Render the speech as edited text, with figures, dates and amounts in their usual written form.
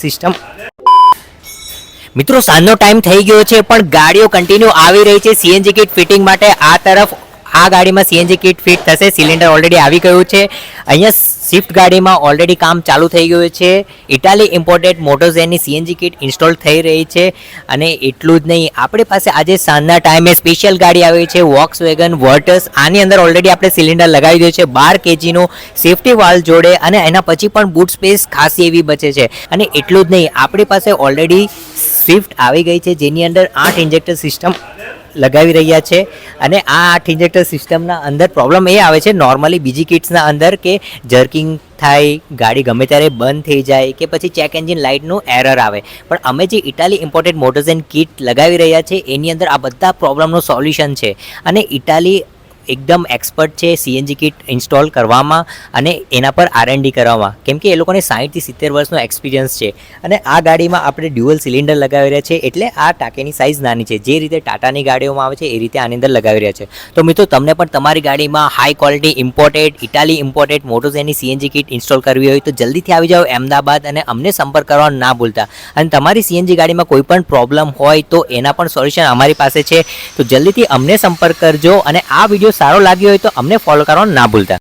System મિત્રો સાંજનો time થઈ ગયો છે પણ ગાડીઓ કન્ટિન્યુ આવી રહી છે સીએનજી કિટ ફિટિંગ માટે. આ તરફ આ ગાડીમાં સીએનજી કિટ ફિટ થશે, સિલિન્ડર ઓલરેડી આવી ગયું છે. અહીંયા સ્વિફ્ટ ગાડીમાં ઓલરેડી કામ ચાલુ થઈ ગયું છે. ઇટાલી ઇમ્પોર્ટેડ મોટોઝેનની સીએનજી કિટ ઇન્સ્ટોલ થઈ રહી છે. અને એટલું જ નહીં, આપણી પાસે આજે સાંજના ટાઈમે સ્પેશિયલ ગાડી આવી છે વોક્સવેગન વર્ટસ. આની અંદર ઓલરેડી આપણે સિલિન્ડર લગાવી દીધું છે 12 kgનું સેફ્ટી વાલ્વ જોડે, અને એના પછી પણ બૂટ સ્પેસ ખાસી એવી બચે છે. અને એટલું જ નહીં, આપણી પાસે ઓલરેડી સ્વિફ્ટ આવી ગઈ છે જેની અંદર 8 ઇન્જેક્ટર સિસ્ટમ લગાવી રહ્યા છે. અને આ 8 ઇન્જેક્ટર સિસ્ટમના અંદર પ્રોબ્લેમ એ આવે છે નોર્મલી બીજી કિટ્સના અંદર કે જર્કિંગ થાય, ગાડી ગમે ત્યારે બંધ થઈ જાય કે પછી ચેક એન્જિન લાઇટનું એરર આવે. પણ અમે જે ઇટાલી ઇમ્પોર્ટેડ મોટોઝેન કિટ લગાવી રહ્યા છે એની અંદર આ બધા પ્રોબ્લેમનું સોલ્યુશન છે. અને ઇટાલી એકદમ એક્સપર્ટ છે સીએનજી કિટ ઇન્સ્ટોલ કરવામાં અને એના પર R&D કરવામાં, કેમ કે એ લોકોને 60 થી 70 વર્ષનો એક્સપિરિયન્સ છે. અને આ ગાડીમાં આપણે ડ્યુઅલ સિલિન્ડર લગાવી રહ્યા છે એટલે આ ટાંકીની સાઇઝ નાની છે. જે રીતે ટાટાની ગાડીઓમાં આવે છે એ રીતે આની અંદર લગાવી રહ્યા છે. તો મિત્રો તમને પણ તમારી ગાડીમાં high quality imported Italy imported મોટોઝેનની સીએનજી કિટ ઇન્સ્ટોલ કરવી હોય તો જલ્દીથી આવી જાઓ અમદાવાદ અને અમને સંપર્ક કરવાનું ના ભૂલતા. અને તમારી સીએનજી ગાડીમાં કોઈ પણ પ્રોબ્લેમ હોય તો એના પણ સોલ્યુશન અમારી પાસે છે. તો જલ્દીથી અમને સંપર્ક કરજો. અને આ વિડીયો સારો લાગ્યો હોય તો અમને ફોલો કરવાનું ના ભૂલતા.